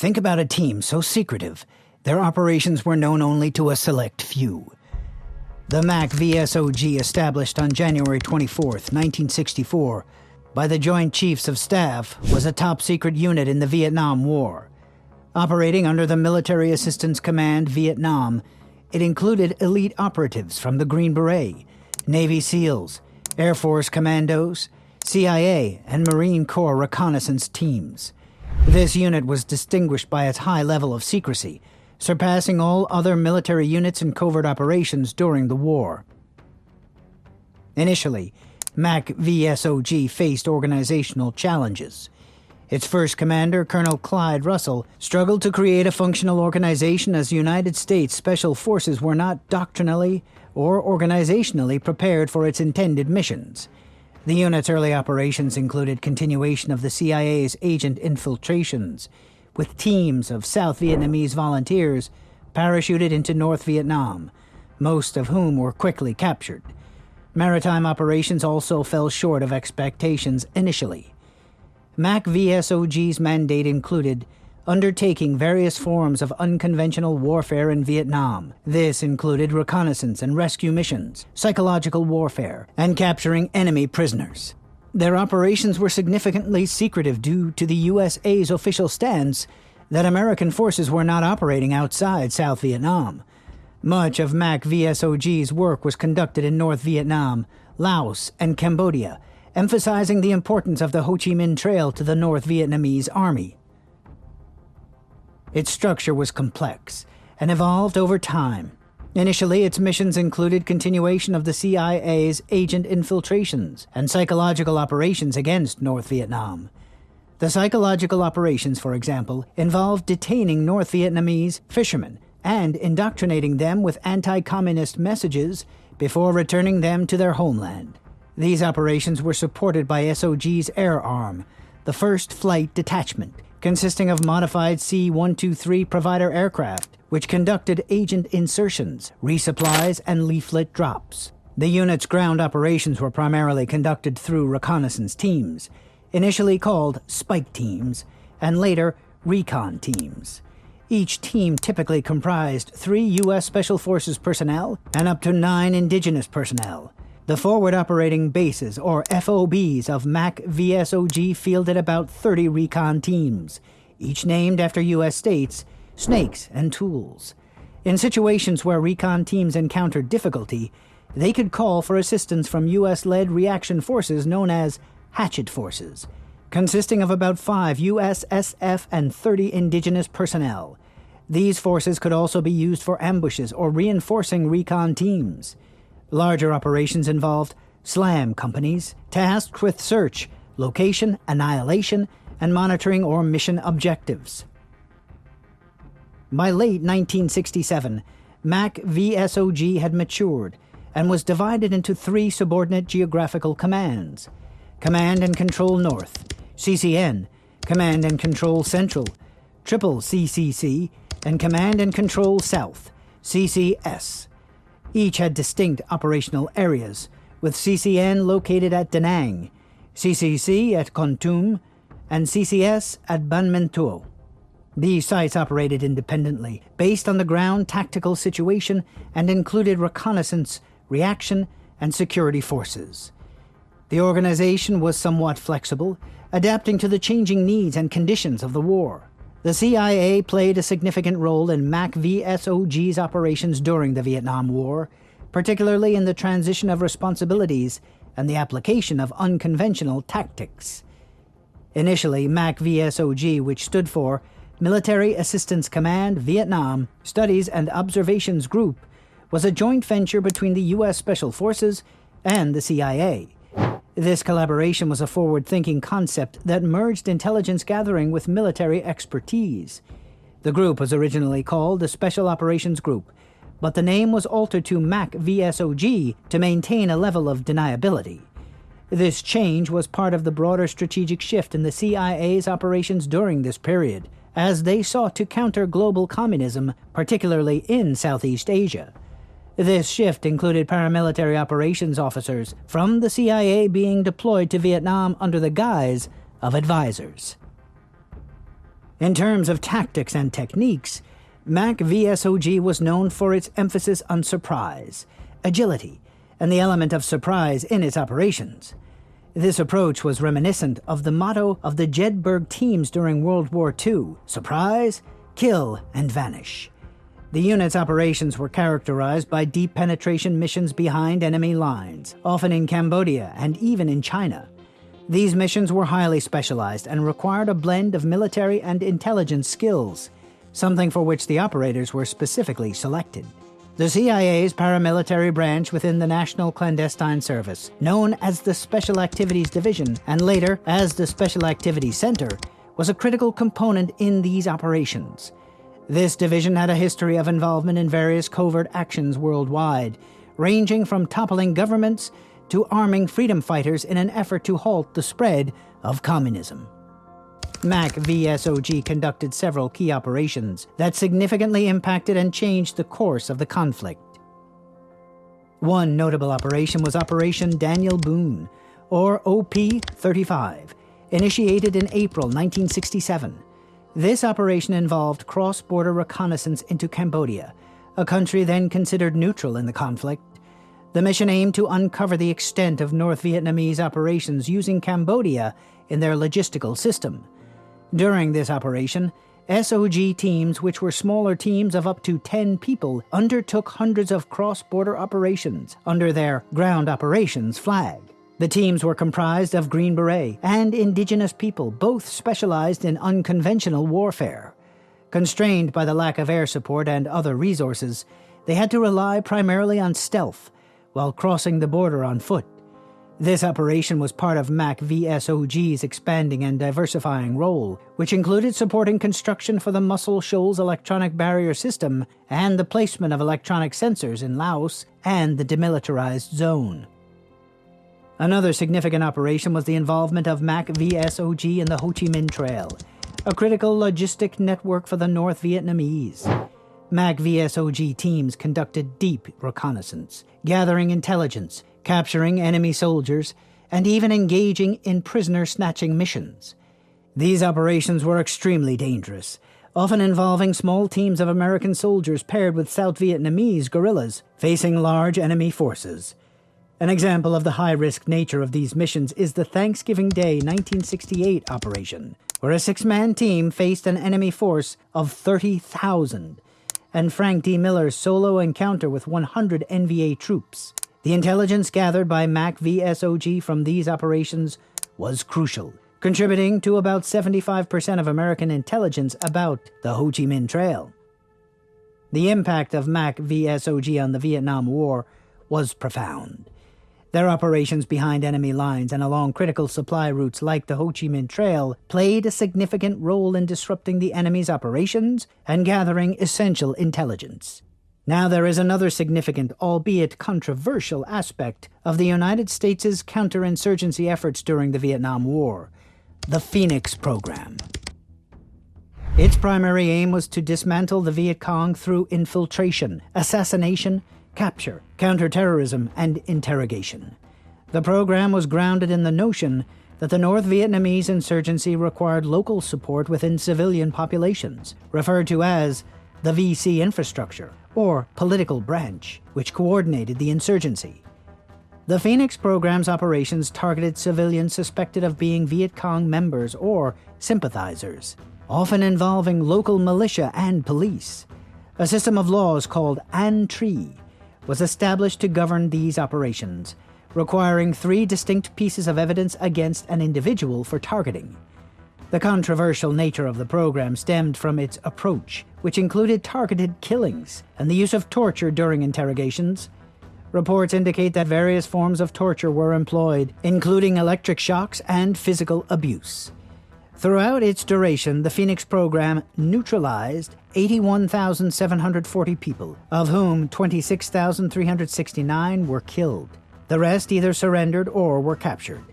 Think about a team so secretive, their operations were known only to a select few. The MACV-SOG, established on January 24, 1964, by the Joint Chiefs of Staff, was a top-secret unit in the Vietnam War. Operating under the Military Assitance Command Vietnam, it included elite operatives from the Green Berets, Navy SEALs, Air Force Commandos, CIA, and Marine Corps reconnaissance teams. This unit was distinguished by its high level of secrecy, surpassing all other military units in covert operations during the war. Initially, MACV-SOG faced organizational challenges. Its first commander, Colonel Clyde Russell, struggled to create a functional organization as United States Special Forces were not doctrinally or organizationally prepared for its intended missions. The unit's early operations included continuation of the CIA's agent infiltrations, with teams of South Vietnamese volunteers parachuted into North Vietnam, most of whom were quickly captured. Maritime operations also fell short of expectations initially. MACV-SOG's mandate included undertaking various forms of unconventional warfare in Vietnam. This included reconnaissance and rescue missions, psychological warfare, and capturing enemy prisoners. Their operations were significantly secretive due to the USA's official stance that American forces were not operating outside South Vietnam. Much of MACV-SOG's work was conducted in North Vietnam, Laos, and Cambodia, emphasizing the importance of the Ho Chi Minh Trail to the North Vietnamese Army. Its structure was complex and evolved over time. Initially, its missions included continuation of the CIA's agent infiltrations and psychological operations against North Vietnam. The psychological operations, for example, involved detaining North Vietnamese fishermen and indoctrinating them with anti-communist messages before returning them to their homeland. These operations were supported by SOG's Air Arm, the First Flight Detachment, consisting of modified C-123 provider aircraft, which conducted agent insertions, resupplies, and leaflet drops. The unit's ground operations were primarily conducted through reconnaissance teams, initially called Spike Teams, and later Recon Teams. Each team typically comprised 3 U.S. Special Forces personnel and up to 9 indigenous personnel. The forward operating bases, or FOBs, of MACV-SOG fielded about 30 recon teams, each named after U.S. states, snakes, and tools. In situations where recon teams encountered difficulty, they could call for assistance from U.S.-led reaction forces known as Hatchet Forces, consisting of about 5 U.S. SF and 30 indigenous personnel. These forces could also be used for ambushes or reinforcing recon teams. Larger operations involved SLAM companies tasked with search, location, annihilation, and monitoring or mission objectives. By late 1967, MACV-SOG had matured and was divided into 3 subordinate geographical commands: Command and Control North, CCN, Command and Control Central, Triple CCC, and Command and Control South, CCS. Each had distinct operational areas, with CCN located at Da Nang, CCC at Kon Tum, and CCS at Ban Minh Thuo. These sites operated independently, based on the ground tactical situation, and included reconnaissance, reaction, and security forces. The organization was somewhat flexible, adapting to the changing needs and conditions of the war. The CIA played a significant role in MACV-SOG's operations during the Vietnam War, particularly in the transition of responsibilities and the application of unconventional tactics. Initially, MACV-SOG, which stood for Military Assistance Command Vietnam Studies and Observations Group, was a joint venture between the U.S. Special Forces and the CIA. This collaboration was a forward-thinking concept that merged intelligence gathering with military expertise. The group was originally called the Special Operations Group, but the name was altered to MACV-SOG to maintain a level of deniability. This change was part of the broader strategic shift in the CIA's operations during this period, as they sought to counter global communism, particularly in Southeast Asia. This shift included paramilitary operations officers from the CIA being deployed to Vietnam under the guise of advisors. In terms of tactics and techniques, MACV-SOG was known for its emphasis on surprise, agility, and the element of surprise in its operations. This approach was reminiscent of the motto of the Jedburgh teams during World War II: surprise, kill, and vanish. The unit's operations were characterized by deep penetration missions behind enemy lines, often in Cambodia and even in China. These missions were highly specialized and required a blend of military and intelligence skills, something for which the operators were specifically selected. The CIA's paramilitary branch within the National Clandestine Service, known as the Special Activities Division and later as the Special Activities Center, was a critical component in these operations. This division had a history of involvement in various covert actions worldwide, ranging from toppling governments to arming freedom fighters in an effort to halt the spread of communism. MACV-SOG conducted several key operations that significantly impacted and changed the course of the conflict. One notable operation was Operation Daniel Boone, or OP-35, initiated in April 1967. This operation involved cross-border reconnaissance into Cambodia, a country then considered neutral in the conflict. The mission aimed to uncover the extent of North Vietnamese operations using Cambodia in their logistical system. During this operation, SOG teams, which were smaller teams of up to 10 people, undertook hundreds of cross-border operations under their Ground Operations flag. The teams were comprised of Green Berets and indigenous people, both specialized in unconventional warfare. Constrained by the lack of air support and other resources, they had to rely primarily on stealth while crossing the border on foot. This operation was part of MACV-SOG's expanding and diversifying role, which included supporting construction for the Muscle Shoals electronic barrier system and the placement of electronic sensors in Laos and the demilitarized zone. Another significant operation was the involvement of MACV-SOG in the Ho Chi Minh Trail, a critical logistic network for the North Vietnamese. MACV-SOG teams conducted deep reconnaissance, gathering intelligence, capturing enemy soldiers, and even engaging in prisoner-snatching missions. These operations were extremely dangerous, often involving small teams of American soldiers paired with South Vietnamese guerrillas facing large enemy forces. An example of the high-risk nature of these missions is the Thanksgiving Day 1968 operation, where a six-man team faced an enemy force of 30,000, and Frank D. Miller's solo encounter with 100 NVA troops. The intelligence gathered by MACV-SOG from these operations was crucial, contributing to about 75% of American intelligence about the Ho Chi Minh Trail. The impact of MACV-SOG on the Vietnam War was profound. Their operations behind enemy lines and along critical supply routes like the Ho Chi Minh Trail played a significant role in disrupting the enemy's operations and gathering essential intelligence. Now there is another significant, albeit controversial, aspect of the United States' counterinsurgency efforts during the Vietnam War: the Phoenix program. Its primary aim was to dismantle the Viet Cong through infiltration, assassination, capture, counterterrorism, and interrogation. The program was grounded in the notion that the North Vietnamese insurgency required local support within civilian populations, referred to as the VC infrastructure, or political branch, which coordinated the insurgency. The Phoenix program's operations targeted civilians suspected of being Viet Cong members or sympathizers, often involving local militia and police. A system of laws called An Tri was established to govern these operations, requiring 3 distinct pieces of evidence against an individual for targeting. The controversial nature of the program stemmed from its approach, which included targeted killings and the use of torture during interrogations. Reports indicate that various forms of torture were employed, including electric shocks and physical abuse. Throughout its duration, the Phoenix program neutralized 81,740 people, of whom 26,369 were killed. The rest either surrendered or were captured.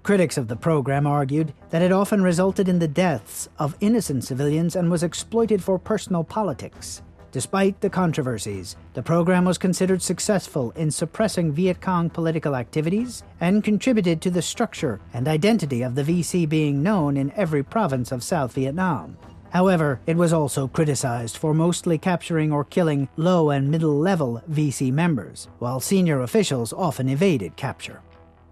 Critics of the program argued that it often resulted in the deaths of innocent civilians and was exploited for personal politics. Despite the controversies, the program was considered successful in suppressing Viet Cong political activities and contributed to the structure and identity of the VC being known in every province of South Vietnam. However, it was also criticized for mostly capturing or killing low and middle-level VC members, while senior officials often evaded capture.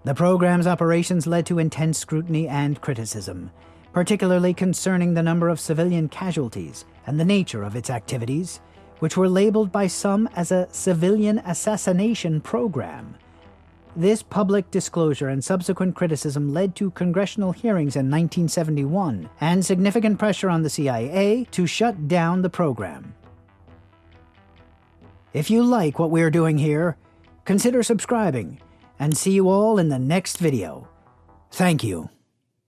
The program's operations led to intense scrutiny and criticism, particularly concerning the number of civilian casualties and the nature of its activities, which were labeled by some as a civilian assassination program. This public disclosure and subsequent criticism led to congressional hearings in 1971 and significant pressure on the CIA to shut down the program. If you like what we're doing here, consider subscribing, and see you all in the next video. Thank you.